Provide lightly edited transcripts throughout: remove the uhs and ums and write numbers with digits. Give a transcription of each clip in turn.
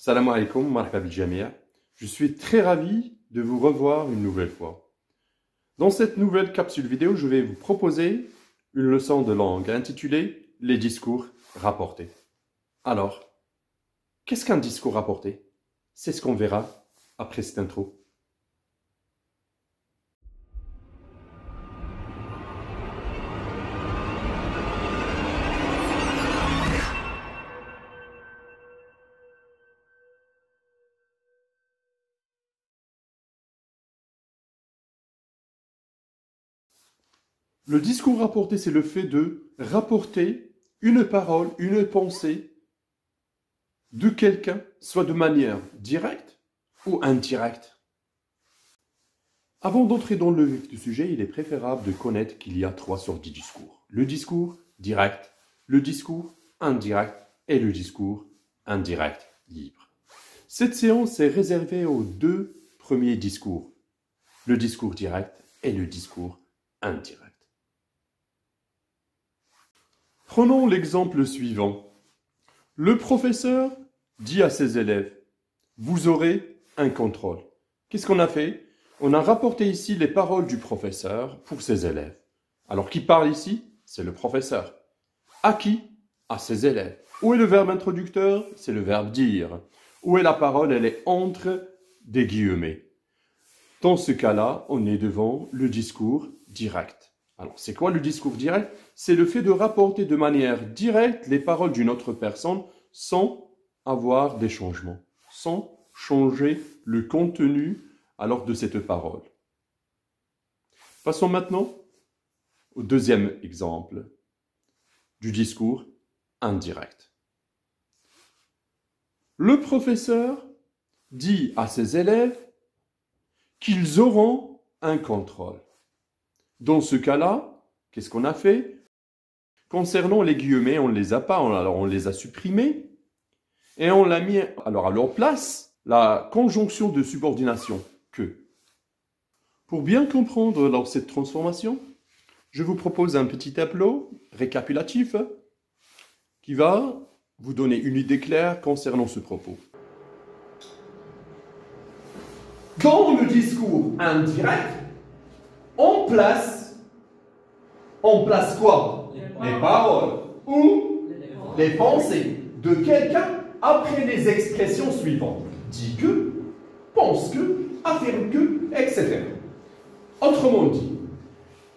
Salam alaikum, marhaba bil jamia. Je suis très ravi de vous revoir une nouvelle fois. Dans cette nouvelle capsule vidéo, je vais vous proposer une leçon de langue intitulée « Les discours rapportés ». Alors, qu'est-ce qu'un discours rapporté? C'est ce qu'on verra après cette intro. Le discours rapporté, c'est le fait de rapporter une parole, une pensée de quelqu'un, soit de manière directe ou indirecte. Avant d'entrer dans le vif du sujet, il est préférable de connaître qu'il y a trois sortes de discours. Le discours direct, le discours indirect et le discours indirect libre. Cette séance est réservée aux deux premiers discours, le discours direct et le discours indirect. Prenons l'exemple suivant. Le professeur dit à ses élèves, vous aurez un contrôle. Qu'est-ce qu'on a fait? On a rapporté ici les paroles du professeur pour ses élèves. Alors, qui parle ici? C'est le professeur. À qui? À ses élèves. Où est le verbe introducteur? C'est le verbe dire. Où est la parole? Elle est entre des guillemets. Dans ce cas-là, on est devant le discours direct. Alors, c'est quoi le discours direct? C'est le fait de rapporter de manière directe les paroles d'une autre personne sans avoir des changements, sans changer le contenu alors de cette parole. Passons maintenant au deuxième exemple du discours indirect. Le professeur dit à ses élèves qu'ils auront un contrôle. Dans ce cas-là, qu'est-ce qu'on a fait? Concernant les guillemets, on ne les a pas, alors on les a supprimés et on l'a mis alors à leur place la conjonction de subordination que. Pour bien comprendre cette transformation, je vous propose un petit tableau récapitulatif qui va vous donner une idée claire concernant ce propos. Dans le discours indirect, on place quoi? Les paroles ou les pensées de quelqu'un après les expressions suivantes. Dit que, pense que, affirme que, etc. Autrement dit,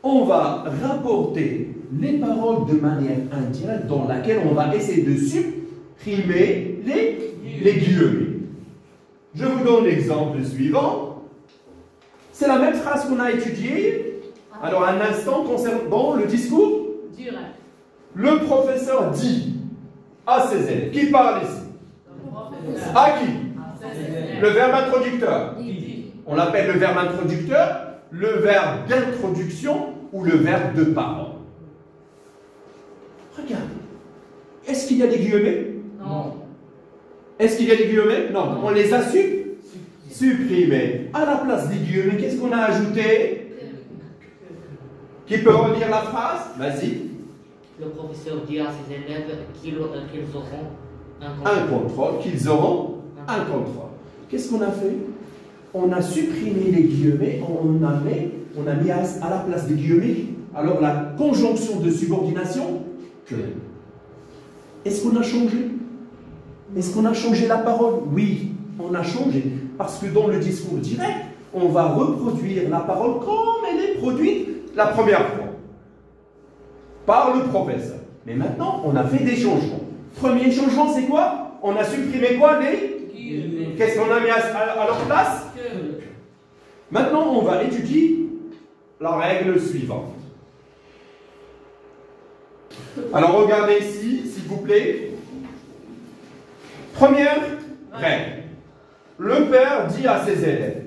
on va rapporter les paroles de manière indirecte dans laquelle on va essayer de supprimer les guillemets. Je vous donne l'exemple suivant. C'est la même phrase qu'on a étudiée. Alors, un instant concernant le discours direct. Le professeur dit à ses élèves. Qui parle ici? À qui? Le verbe introducteur. On l'appelle le verbe introducteur, le verbe d'introduction ou le verbe de parole. Regarde. Est-ce qu'il y a des guillemets? Non. Est-ce qu'il y a des guillemets? Non. On les a supprimés. À la place des guillemets, qu'est-ce qu'on a ajouté? Qui peut relire la phrase? Vas-y. Le professeur dit à ses élèves qu'ils auront un contrôle. Qu'ils auront un contrôle. Qu'est-ce qu'on a fait? On a supprimé les guillemets, on a mis à la place des guillemets, alors la conjonction de subordination que. Est-ce qu'on a changé? Est-ce qu'on a changé la parole? Oui, on a changé. Parce que dans le discours direct, on va reproduire la parole comme elle est produite la première fois par le professeur. Mais maintenant, on a fait des changements. Premier changement, c'est quoi? On a supprimé quoi? Qu'est-ce qu'on a mis à leur place? Maintenant, on va étudier la règle suivante. Alors, regardez ici, s'il vous plaît. Première règle. Le père dit à ses élèves.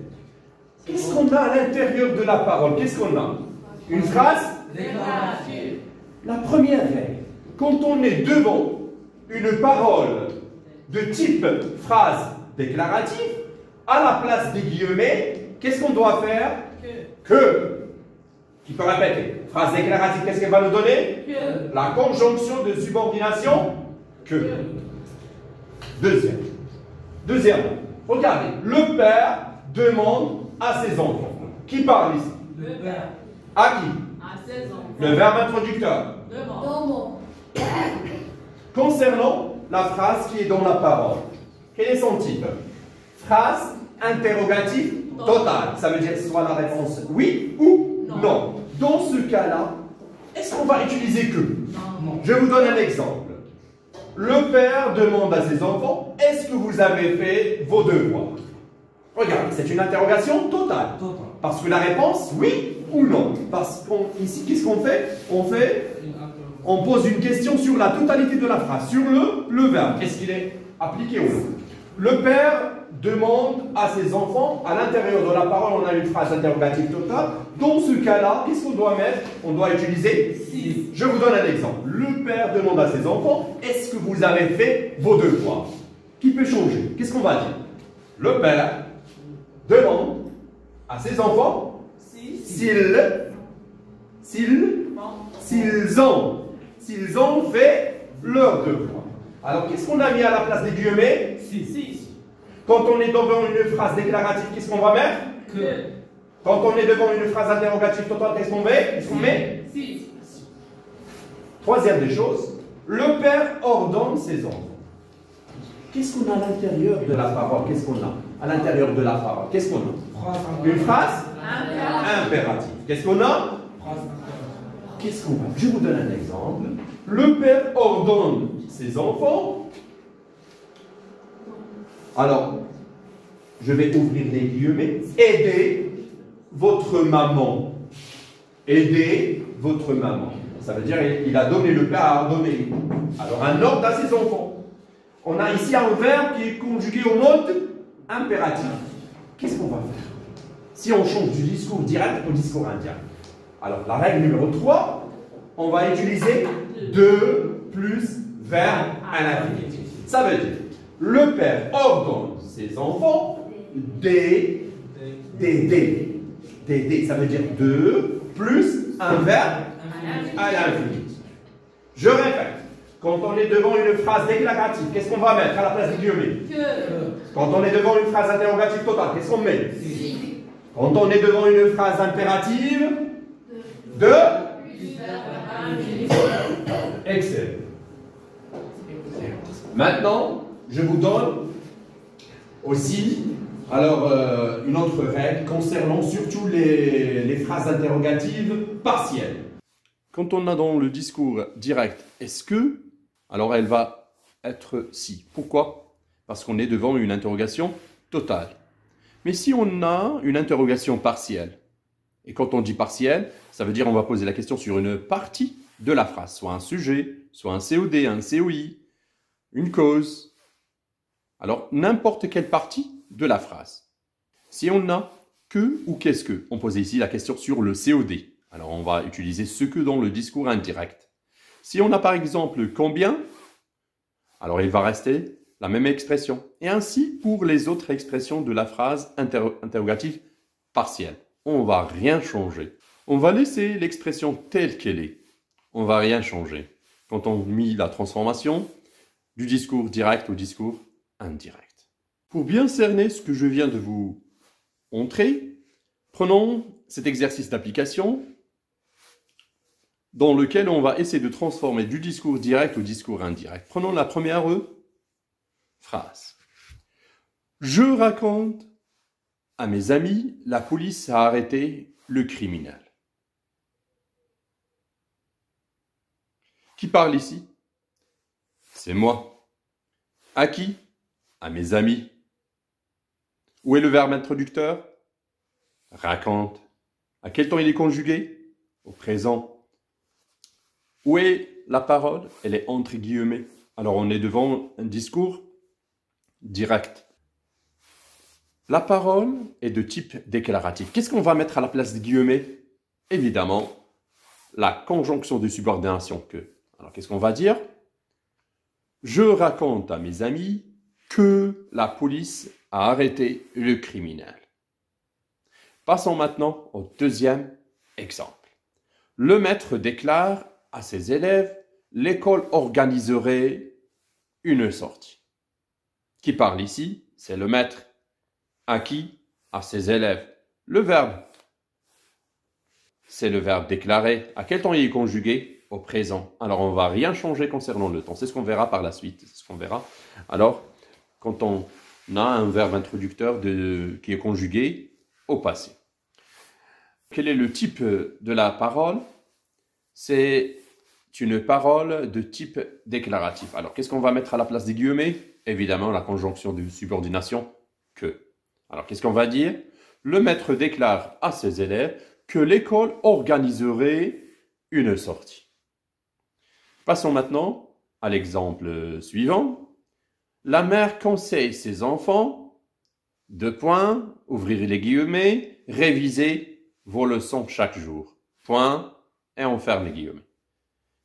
Qu'est-ce qu'on a à l'intérieur de la parole? Qu'est-ce qu'on a? Une phrase déclarative. La première règle. Quand on est devant une parole de type phrase déclarative, à la place des guillemets, qu'est-ce qu'on doit faire? Que. Qui peut répéter? Phrase déclarative, qu'est-ce qu'elle va nous donner? Que. La conjonction de subordination que. Deuxième. Deuxièmement, regardez, le père demande à ses enfants. Qui parle ici? Le père. À qui? À ses enfants. Le verbe introducteur. Demande. Concernant la phrase qui est dans la parole, quel est son type? Phrase interrogative totale. Ça veut dire soit la réponse oui ou non. Dans ce cas-là, est-ce qu'on va utiliser que? Non. Je vous donne un exemple. Le père demande à ses enfants, est-ce que vous avez fait vos devoirs? Regarde, c'est une interrogation totale. Parce que la réponse, oui ou non. Parce qu'ici, qu'est-ce qu'on fait? On pose une question sur la totalité de la phrase, sur le verbe. Est-ce qu'il est appliqué ou non? Le père demande à ses enfants, à l'intérieur de la parole, on a une phrase interrogative totale. Dans ce cas-là, qu'est-ce qu'on doit mettre? On doit utiliser si. Je vous donne un exemple. Le père demande à ses enfants, est-ce que vous avez fait vos devoirs? Qui peut changer? Qu'est-ce qu'on va dire? Le père demande à ses enfants s'ils ont fait leurs devoirs. Alors, qu'est-ce qu'on a mis à la place des guillemets? Si. Quand on est devant une phrase déclarative, qu'est-ce qu'on va mettre? Que. Quand on est devant une phrase interrogative totale, qu'est-ce qu'on met? Si. Troisième des choses, le père ordonne ses enfants. Qu'est-ce qu'on a à l'intérieur de la parole? Qu'est-ce qu'on a à l'intérieur de la parole? Qu'est-ce qu'on a? Une phrase impérative. Qu'est-ce qu'on a? Qu'est-ce qu'on a? Je vous donne un exemple. Le père ordonne ses enfants. Alors, je vais ouvrir les guillemets. Aidez votre maman. Aidez votre maman. Ça veut dire il a donné, le père a ordonné. Alors, un ordre à ses enfants. On a ici un verbe qui est conjugué au mode impératif. Qu'est-ce qu'on va faire si on change du discours direct au discours indirect? Alors, la règle numéro 3, on va utiliser 2 plus verbe à l'infinitif. Ça veut dire, le père ordonne ses enfants d'aider. Ça veut dire 2 plus un verbe à l'infinitif. Je répète, quand on est devant une phrase déclarative, qu'est-ce qu'on va mettre à la place des guillemets? Que. Quand on est devant une phrase interrogative totale, qu'est-ce qu'on met? Quand on est devant une phrase impérative, excellent. Maintenant, je vous donne aussi une autre règle concernant surtout les phrases interrogatives partielles. Quand on a dans le discours direct « est-ce que », alors elle va être « si ». Pourquoi? Parce qu'on est devant une interrogation totale. Mais si on a une interrogation partielle, et quand on dit partielle, ça veut dire on va poser la question sur une partie de la phrase, soit un sujet, soit un COD, un COI, une cause. Alors, n'importe quelle partie de la phrase. Si on a que ou qu'est-ce que, on pose ici la question sur le COD. Alors, on va utiliser ce que dans le discours indirect. Si on a par exemple combien, alors il va rester la même expression. Et ainsi pour les autres expressions de la phrase interrogative partielle. On ne va rien changer. On va laisser l'expression telle qu'elle est. On ne va rien changer. Quand on met la transformation du discours direct au discours indirect. Pour bien cerner ce que je viens de vous montrer, prenons cet exercice d'application dans lequel on va essayer de transformer du discours direct au discours indirect. Prenons la première phrase. Je raconte à mes amis, la police a arrêté le criminel. Qui parle ici? C'est moi. À qui? À mes amis. Où est le verbe introducteur? Raconte. À quel temps il est conjugué? Au présent. Où est la parole? Elle est entre guillemets. Alors on est devant un discours direct. La parole est de type déclaratif. Qu'est-ce qu'on va mettre à la place des guillemets? Évidemment, la conjonction de subordination que. Alors qu'est-ce qu'on va dire? Je raconte à mes amis que la police a arrêté le criminel. Passons maintenant au deuxième exemple. Le maître déclare à ses élèves, l'école organiserait une sortie. Qui parle ici? c'est le maître. À qui? À ses élèves. Le verbe, c'est le verbe déclaré. À quel temps il est conjugué? Au présent. Alors, on ne va rien changer concernant le temps. C'est ce qu'on verra par la suite. C'est ce qu'on verra. Alors, quand on a un verbe introducteur qui est conjugué au passé. Quel est le type de la parole? C'est une parole de type déclaratif. Alors, qu'est-ce qu'on va mettre à la place des guillemets? Évidemment, la conjonction de subordination que. Alors, qu'est-ce qu'on va dire? Le maître déclare à ses élèves que l'école organiserait une sortie. Passons maintenant à l'exemple suivant. La mère conseille ses enfants, ouvrir les guillemets, réviser vos leçons chaque jour. Et on ferme les guillemets.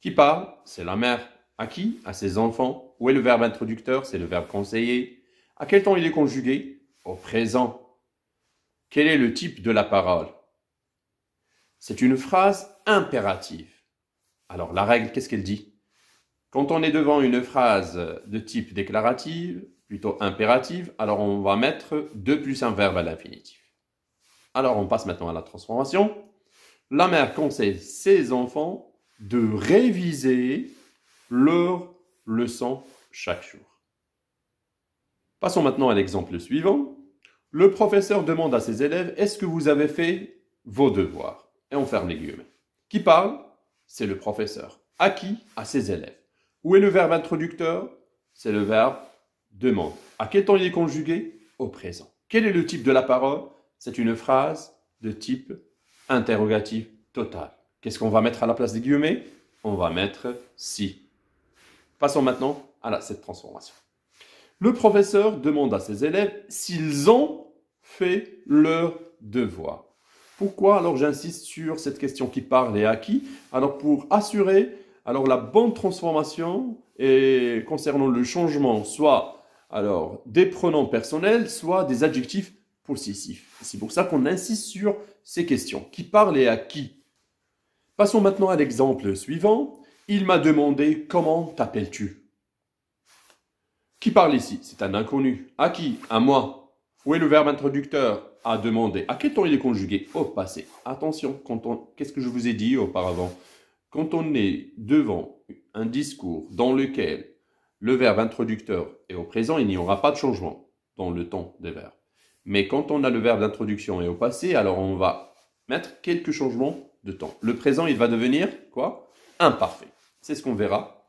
Qui parle? C'est la mère. À qui? À ses enfants. Où est le verbe introducteur? C'est le verbe conseiller. À quel temps il est conjugué? Au présent. Quel est le type de la parole? C'est une phrase impérative. Alors la règle, qu'est-ce qu'elle dit? Quand on est devant une phrase de type déclarative, plutôt impérative, alors on va mettre 2 plus un verbe à l'infinitif. Alors on passe maintenant à la transformation. La mère conseille ses enfants de réviser leurs leçons chaque jour. Passons maintenant à l'exemple suivant. Le professeur demande à ses élèves, est-ce que vous avez fait vos devoirs? Et on ferme les guillemets. Qui parle? C'est le professeur. À qui? À ses élèves. Où est le verbe introducteur? C'est le verbe demande. À quel temps il est conjugué? Au présent. Quel est le type de la parole? C'est une phrase de type interrogatif total. Qu'est-ce qu'on va mettre à la place des guillemets? On va mettre si. Passons maintenant à cette transformation. Le professeur demande à ses élèves s'ils ont fait leur devoir. Pourquoi alors j'insiste sur cette question qui parle et à qui? Alors pour assurer la bonne transformation et concernant le changement, soit des pronoms personnels, soit des adjectifs possessifs. C'est pour ça qu'on insiste sur ces questions. Qui parle et à qui? Passons maintenant à l'exemple suivant. Il m'a demandé comment t'appelles-tu? Qui parle ici? C'est un inconnu. À qui? À moi. Où est le verbe introducteur? À demander. À quel temps il est conjugué? Au passé. Attention, qu'est-ce que je vous ai dit auparavant? Quand on est devant un discours dans lequel le verbe introducteur est au présent, il n'y aura pas de changement dans le temps des verbes. Mais quand on a le verbe d'introduction et au passé, alors on va mettre quelques changements de temps. Le présent, il va devenir quoi? Imparfait. C'est ce qu'on verra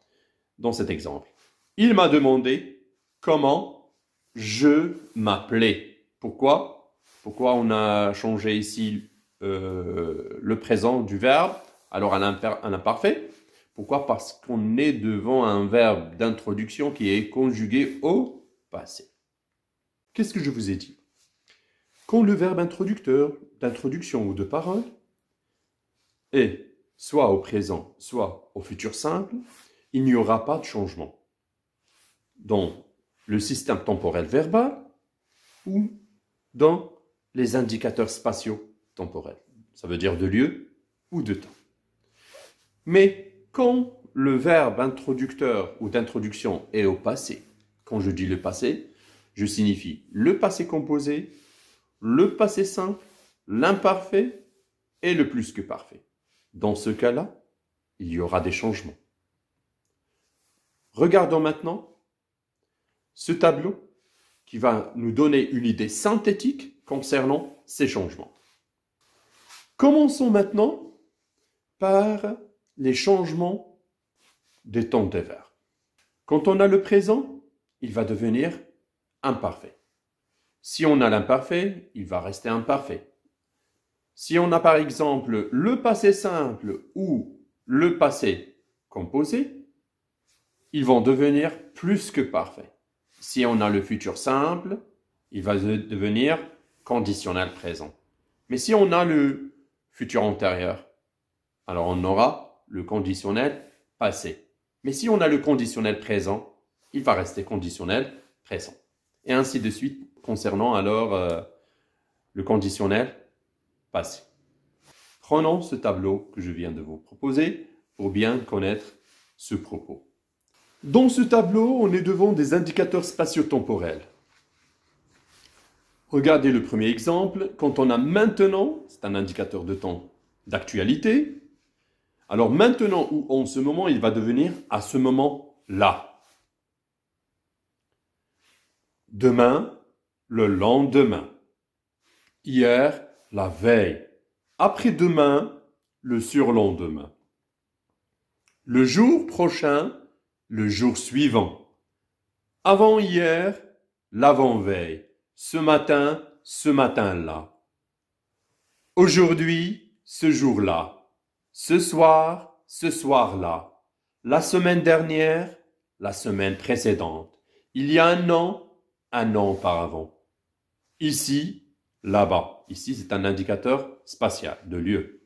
dans cet exemple. Il m'a demandé comment je m'appelais. Pourquoi on a changé ici le présent du verbe, alors à l'imparfait? Pourquoi? Parce qu'on est devant un verbe d'introduction qui est conjugué au passé. Qu'est-ce que je vous ai dit? Quand le verbe introducteur, d'introduction ou de parole est soit au présent, soit au futur simple, il n'y aura pas de changement dans le système temporel verbal ou dans les indicateurs spatiaux temporels. Ça veut dire de lieu ou de temps. Mais quand le verbe introducteur ou d'introduction est au passé, quand je dis le passé, je signifie le passé composé, le passé simple, l'imparfait et le plus que parfait. Dans ce cas-là, il y aura des changements. Regardons maintenant ce tableau qui va nous donner une idée synthétique concernant ces changements. Commençons maintenant par les changements des temps des verbes. Quand on a le présent, il va devenir imparfait. Si on a l'imparfait, il va rester imparfait. Si on a par exemple le passé simple ou le passé composé, ils vont devenir plus que parfaits. Si on a le futur simple, il va devenir conditionnel présent. Mais si on a le futur antérieur, alors on aura le conditionnel passé. Mais si on a le conditionnel présent, il va rester conditionnel présent. Et ainsi de suite concernant le conditionnel passé. Prenons ce tableau que je viens de vous proposer pour bien connaître ce propos. Dans ce tableau, on est devant des indicateurs spatio-temporels. Regardez le premier exemple. Quand on a maintenant, c'est un indicateur de temps d'actualité. Alors maintenant ou en ce moment, il va devenir à ce moment-là. Demain, le lendemain. Hier, la veille. Après-demain, le surlendemain. Le jour prochain, le jour suivant. Avant-hier, l'avant-veille. Ce matin-là. Aujourd'hui, ce jour-là. Ce soir-là. La semaine dernière, la semaine précédente. Il y a un an auparavant. Ici, là-bas. Ici, c'est un indicateur spatial de lieu.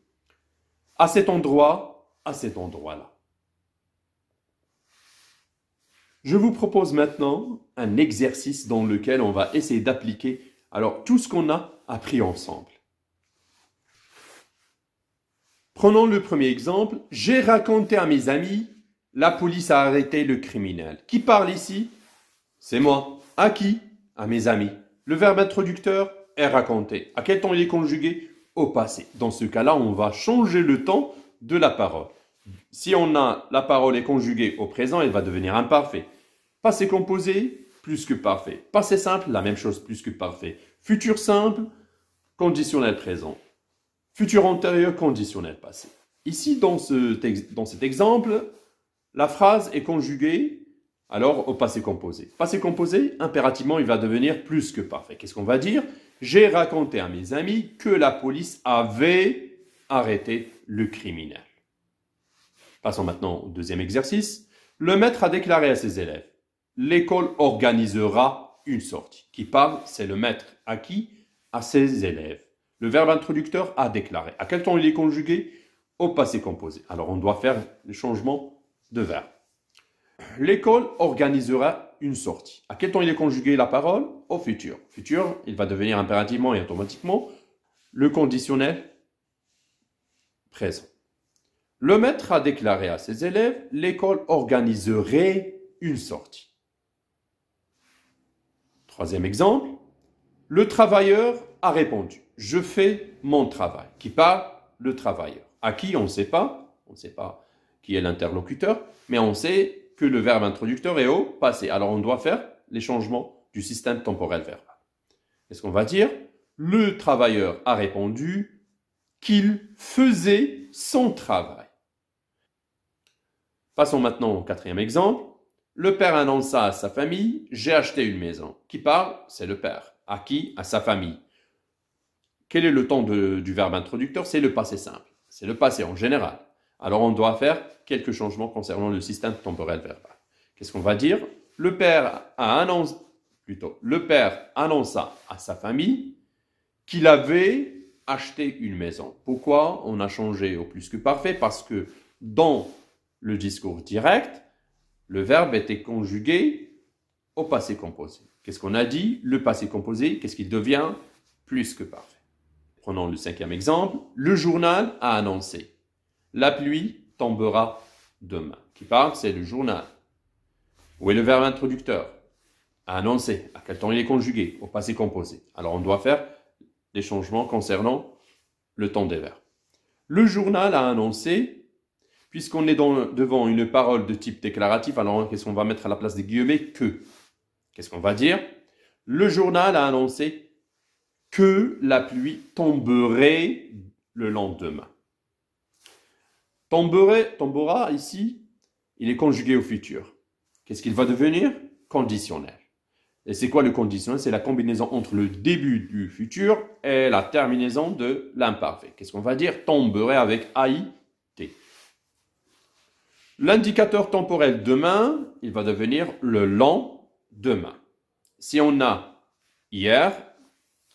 À cet endroit-là. Je vous propose maintenant un exercice dans lequel on va essayer d'appliquer alors tout ce qu'on a appris ensemble. Prenons le premier exemple. J'ai raconté à mes amis, la police a arrêté le criminel. Qui parle ici? C'est moi. À qui? À mes amis. Le verbe introducteur est raconté. À quel temps il est conjugué? Au passé. Dans ce cas-là, on va changer le temps de la parole. Si la parole est conjuguée au présent, elle va devenir imparfait. Passé composé, plus que parfait. Passé simple, la même chose, plus que parfait. Futur simple, conditionnel présent. Futur antérieur, conditionnel passé. Ici, dans cet exemple, la phrase est conjuguée alors au passé composé. Passé composé, impérativement, il va devenir plus que parfait. Qu'est-ce qu'on va dire? J'ai raconté à mes amis que la police avait arrêté le criminel. Passons maintenant au deuxième exercice. Le maître a déclaré à ses élèves, l'école organisera une sortie. Qui parle, c'est le maître. À qui? À ses élèves. Le verbe introducteur a déclaré. À quel temps il est conjugué? Au passé composé. Alors on doit faire le changement de verbe. L'école organisera une sortie. À quel temps il est conjugué la parole? Au futur. Futur, il va devenir impérativement et automatiquement le conditionnel présent. Le maître a déclaré à ses élèves, l'école organiserait une sortie. Troisième exemple, le travailleur a répondu, je fais mon travail. Qui parle? Le travailleur. À qui? On ne sait pas. On ne sait pas qui est l'interlocuteur, mais on sait que le verbe introducteur est au passé. Alors on doit faire les changements du système temporel verbal. Qu'est-ce qu'on va dire? Le travailleur a répondu qu'il faisait son travail. Passons maintenant au quatrième exemple. Le père annonça à sa famille, j'ai acheté une maison. Qui parle? C'est le père. À qui? À sa famille. Quel est le temps du verbe introducteur? C'est le passé simple. C'est le passé en général. Alors on doit faire quelques changements concernant le système temporel verbal. Qu'est-ce qu'on va dire? Le père annonça à sa famille qu'il avait acheté une maison. Pourquoi on a changé au plus que parfait? Parce que dans le discours direct, le verbe était conjugué au passé composé. Qu'est-ce qu'on a dit? Le passé composé, qu'est-ce qu'il devient? Plus que parfait. Prenons le cinquième exemple. Le journal a annoncé. La pluie tombera demain. Qui parle? C'est le journal. Où est le verbe introducteur? A annoncé. À quel temps il est conjugué? Au passé composé. Alors on doit faire des changements concernant le temps des verbes. Le journal a annoncé, puisqu'on est devant une parole de type déclaratif, alors qu'est-ce qu'on va mettre à la place des guillemets? Que. Qu'est-ce qu'on va dire? Le journal a annoncé que la pluie tomberait le lendemain. Tombera, ici, il est conjugué au futur. Qu'est-ce qu'il va devenir? Conditionnel. Et c'est quoi le conditionnel? C'est la combinaison entre le début du futur et la terminaison de l'imparfait. Qu'est-ce qu'on va dire? Tomberait avec AIT. L'indicateur temporel demain, il va devenir le lendemain. Si on a hier,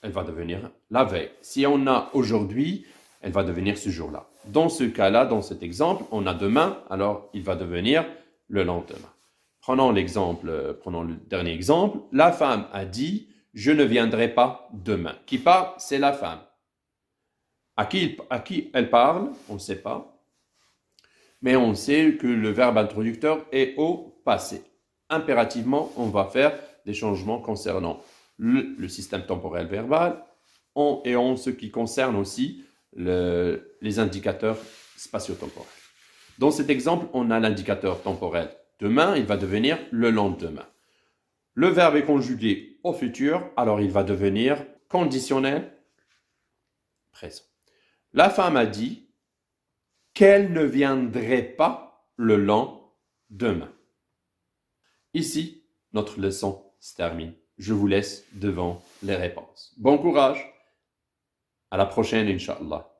elle va devenir la veille. Si on a aujourd'hui, elle va devenir ce jour-là. Dans ce cas-là, dans cet exemple, on a demain, alors il va devenir le lendemain. Prenons le dernier exemple. La femme a dit, je ne viendrai pas demain. Qui parle? C'est la femme. À qui elle parle? On ne sait pas. Mais on sait que le verbe introducteur est au passé. Impérativement, on va faire des changements concernant le système temporel verbal et en ce qui concerne aussi les indicateurs spatio-temporels. Dans cet exemple, on a l'indicateur temporel demain, il va devenir le lendemain. Le verbe est conjugué au futur, alors il va devenir conditionnel présent. La femme a dit qu'elle ne viendrait pas le lendemain. Ici, notre leçon se termine. Je vous laisse devant les réponses. Bon courage. À la prochaine, Inch'Allah.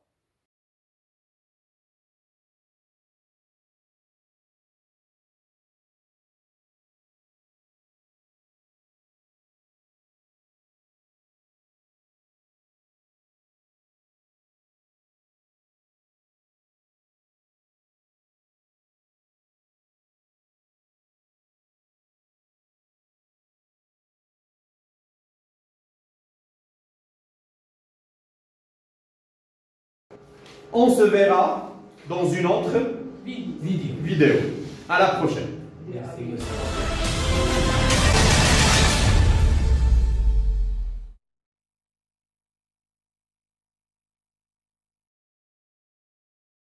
On se verra dans une autre vidéo. À la prochaine. Merci.